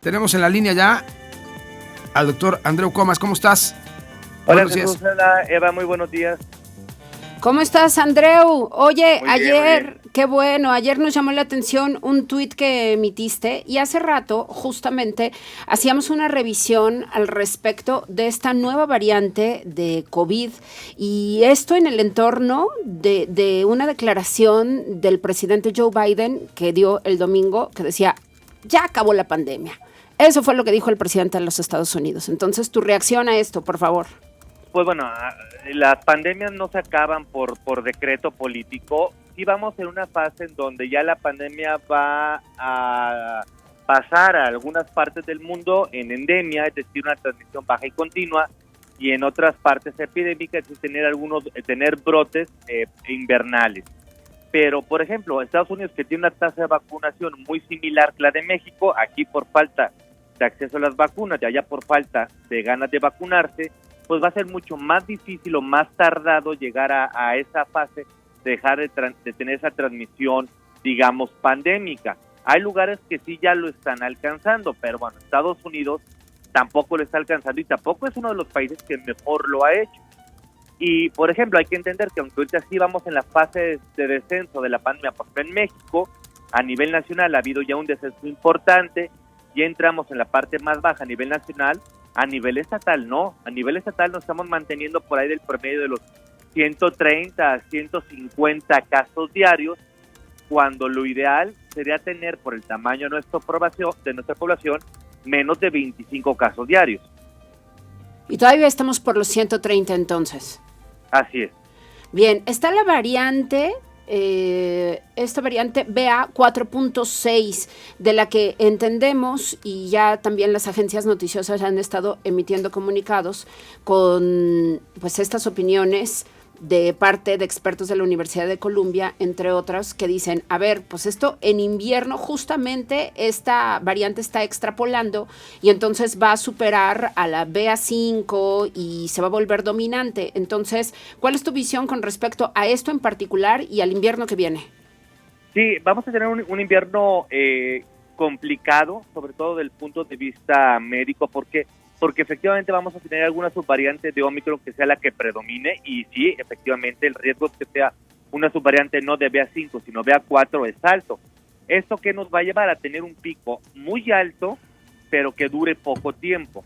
Tenemos en la línea ya al doctor Andreu Comas. ¿Cómo estás? Hola Jesús, hola Eva, muy buenos días. ¿Cómo estás, Andreu? Oye, Muy bien. qué bueno, ayer nos llamó la atención un tuit que emitiste y hace rato justamente hacíamos una revisión al respecto de esta nueva variante de COVID y esto en el entorno de una declaración del presidente Joe Biden que dio el domingo que decía, ya acabó la pandemia. Eso fue lo que dijo el presidente de los Estados Unidos. Entonces, tu reacción a esto, por favor. Pues bueno, las pandemias no se acaban por decreto político. Sí vamos en una fase en donde ya la pandemia va a pasar a algunas partes del mundo en endemia, es decir, una transmisión baja y continua, y en otras partes epidémicas, es decir, tener brotes invernales. Pero, por ejemplo, Estados Unidos, que tiene una tasa de vacunación muy similar que la de México, aquí por falta de acceso a las vacunas y allá por falta de ganas de vacunarse, pues va a ser mucho más difícil o más tardado llegar a esa fase de dejar de tener esa transmisión, digamos, pandémica. Hay lugares que sí ya lo están alcanzando, pero bueno, Estados Unidos tampoco lo está alcanzando y tampoco es uno de los países que mejor lo ha hecho. Y, por ejemplo, hay que entender que aunque ahorita sí vamos en la fase de descenso de la pandemia, porque en México, a nivel nacional, ha habido ya un descenso importante, ya entramos en la parte más baja a nivel nacional. A nivel estatal no, a nivel estatal nos estamos manteniendo por ahí del promedio de los 130 a 150 casos diarios, cuando lo ideal sería tener, por el tamaño de nuestra población, menos de 25 casos diarios. Y todavía estamos por los 130 entonces. Así es. Bien, está la variante, esta variante BA4.6, de la que entendemos y ya también las agencias noticiosas han estado emitiendo comunicados con pues estas opiniones de parte de expertos de la Universidad de Columbia, entre otras, que dicen, a ver, pues esto en invierno justamente esta variante está extrapolando y entonces va a superar a la BA5 y se va a volver dominante. Entonces, ¿cuál es tu visión con respecto a esto en particular y al invierno que viene? Sí, vamos a tener un invierno complicado, sobre todo desde el punto de vista médico, porque efectivamente vamos a tener alguna subvariante de Omicron que sea la que predomine, y sí, efectivamente, el riesgo de que sea una subvariante no de BA5, sino BA4 es alto. ¿Esto qué nos va a llevar? A tener un pico muy alto, pero que dure poco tiempo.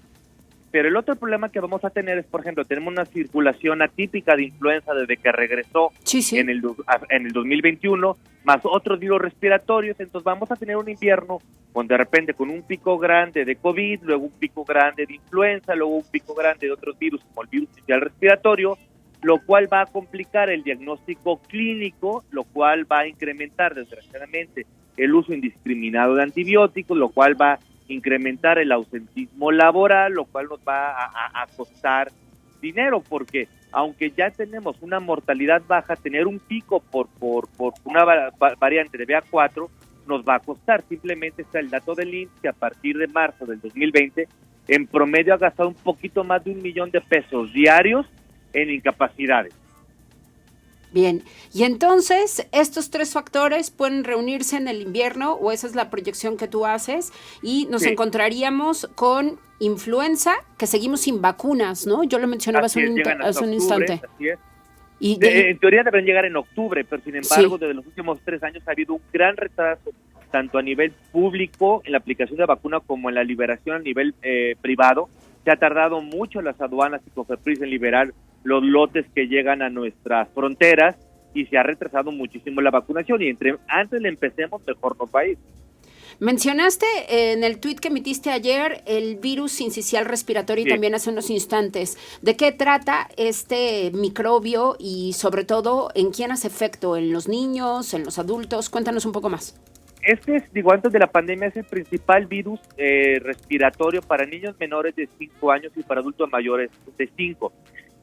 Pero el otro problema que vamos a tener es, por ejemplo, tenemos una circulación atípica de influenza desde que regresó sí. en el 2021, más otros virus respiratorios. Entonces vamos a tener un invierno con de repente con un pico grande de COVID, luego un pico grande de influenza, luego un pico grande de otros virus como el virus social respiratorio, lo cual va a complicar el diagnóstico clínico, lo cual va a incrementar desgraciadamente el uso indiscriminado de antibióticos, lo cual va a incrementar el ausentismo laboral, lo cual nos va a costar dinero, porque aunque ya tenemos una mortalidad baja, tener un pico por una variante de BA4 nos va a costar. Simplemente está el dato del INSS que a partir de marzo del 2020 en promedio ha gastado un poquito más de $1 millón diarios en incapacidades. Bien, y entonces estos tres factores pueden reunirse en el invierno, o esa es la proyección que tú haces, y nos encontraríamos con influenza, que seguimos sin vacunas, ¿no? Yo lo mencionaba hace un instante. Así es. En teoría deberían llegar en octubre, pero sin embargo, desde los últimos 3 años ha habido un gran retraso, tanto a nivel público, en la aplicación de vacuna, como en la liberación a nivel privado. Se ha tardado mucho las aduanas y COFEPRIS en liberar los lotes que llegan a nuestras fronteras, y se ha retrasado muchísimo la vacunación, y antes le empecemos, mejor nos va a ir. Mencionaste en el tuit que emitiste ayer el virus sincicial respiratorio, y también hace unos instantes. ¿De qué trata este microbio y sobre todo en quién hace efecto? ¿En los niños, en los adultos? Cuéntanos un poco más. Antes de la pandemia, es el principal virus respiratorio para niños menores de 5 años y para adultos mayores de 5.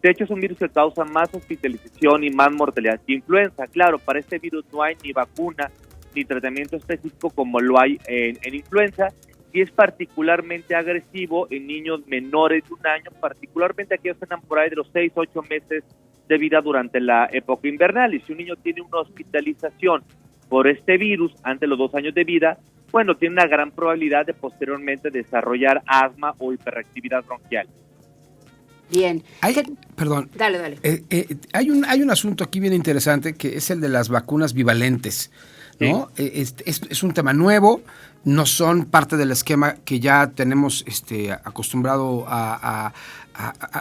De hecho, es un virus que causa más hospitalización y más mortalidad que influenza. Claro, para este virus no hay ni vacuna ni tratamiento específico como lo hay en influenza, y es particularmente agresivo en niños menores de 1 año, particularmente aquellos que están por ahí de los 6-8 meses de vida durante la época invernal. Y si un niño tiene una hospitalización por este virus antes de los 2 años de vida, bueno, tiene una gran probabilidad de posteriormente desarrollar asma o hiperactividad bronquial. Bien. Perdón. Dale. Hay un asunto aquí bien interesante que es el de las vacunas bivalentes, ¿no? Sí. Es un tema nuevo, no son parte del esquema que ya tenemos acostumbrado a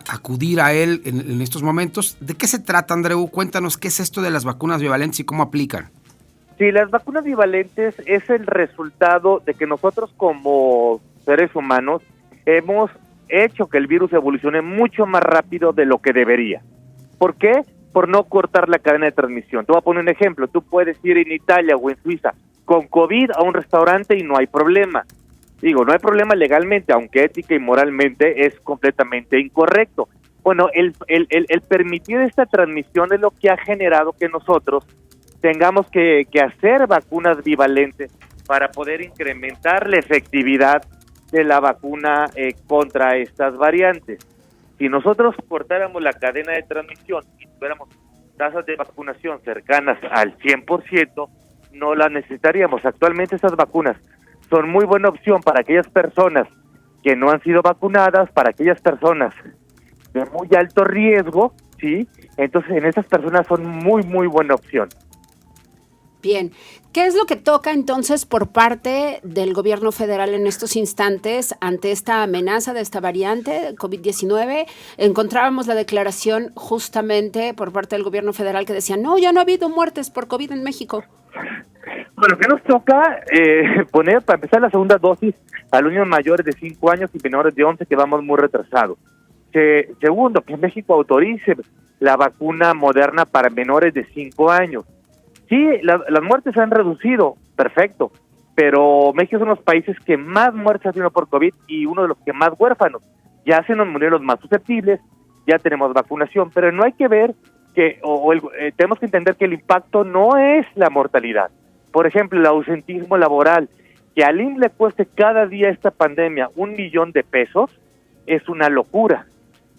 acudir a él en estos momentos. ¿De qué se trata, Andreu? Cuéntanos qué es esto de las vacunas bivalentes y cómo aplican. Sí, las vacunas bivalentes es el resultado de que nosotros como seres humanos hemos hecho que el virus evolucione mucho más rápido de lo que debería. ¿Por qué? Por no cortar la cadena de transmisión. Te voy a poner un ejemplo. Tú puedes ir en Italia o en Suiza con COVID a un restaurante y no hay problema. Digo, no hay problema legalmente, aunque ética y moralmente es completamente incorrecto. Bueno, el permitir esta transmisión es lo que ha generado que nosotros tengamos que hacer vacunas bivalentes para poder incrementar la efectividad de la vacuna contra estas variantes. Si nosotros cortáramos la cadena de transmisión y tuviéramos tasas de vacunación cercanas al 100%, no las necesitaríamos. Actualmente estas vacunas son muy buena opción para aquellas personas que no han sido vacunadas, para aquellas personas de muy alto riesgo, ¿sí? Entonces, en esas personas son muy, muy buena opción. Bien, ¿qué es lo que toca entonces por parte del gobierno federal en estos instantes ante esta amenaza de esta variante COVID-19? Encontrábamos la declaración justamente por parte del gobierno federal que decía, no, ya no ha habido muertes por COVID en México. Bueno, ¿qué nos toca? Poner, para empezar, la segunda dosis a los niños mayores de 5 años y menores de 11, que vamos muy retrasados. Segundo, que México autorice la vacuna Moderna para menores de 5 años. Sí, las muertes se han reducido, perfecto, pero México es uno de los países que más muertes ha tenido por COVID y uno de los que más huérfanos. Ya se nos murieron los más susceptibles, ya tenemos vacunación, pero no hay que ver que, tenemos que entender que el impacto no es la mortalidad. Por ejemplo, el ausentismo laboral, que al IMSS le cueste cada día esta pandemia 1 millón de pesos, es una locura.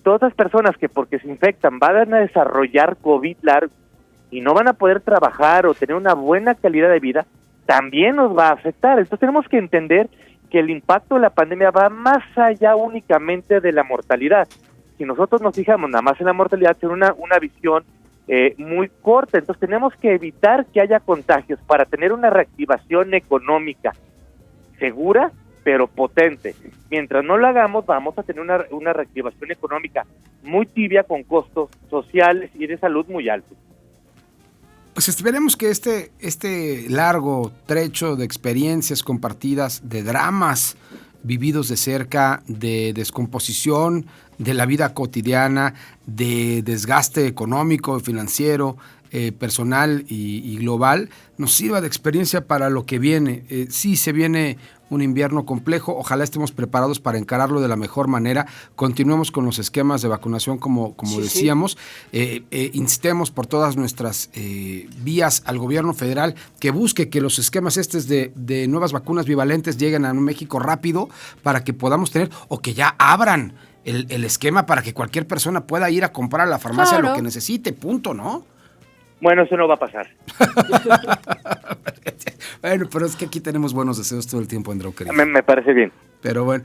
Todas las personas que porque se infectan van a desarrollar COVID largo, y no van a poder trabajar o tener una buena calidad de vida, también nos va a afectar. Entonces tenemos que entender que el impacto de la pandemia va más allá únicamente de la mortalidad. Si nosotros nos fijamos nada más en la mortalidad, tiene una visión muy corta. Entonces tenemos que evitar que haya contagios para tener una reactivación económica segura, pero potente. Mientras no lo hagamos, vamos a tener una reactivación económica muy tibia con costos sociales y de salud muy altos. Pues esperemos que este largo trecho de experiencias compartidas, de dramas vividos de cerca, de descomposición de la vida cotidiana, de desgaste económico, financiero, personal y global, nos sirva de experiencia para lo que viene. Sí, se viene un invierno complejo, ojalá estemos preparados para encararlo de la mejor manera, continuemos con los esquemas de vacunación como decíamos, instemos por todas nuestras vías al gobierno federal que busque que los esquemas de nuevas vacunas bivalentes lleguen a México rápido para que podamos tener, o que ya abran el esquema para que cualquier persona pueda ir a comprar a la farmacia lo que necesite, punto, ¿no? Bueno, eso no va a pasar. Bueno, pero es que aquí tenemos buenos deseos todo el tiempo, Andreu, querido. Me parece bien. Pero bueno.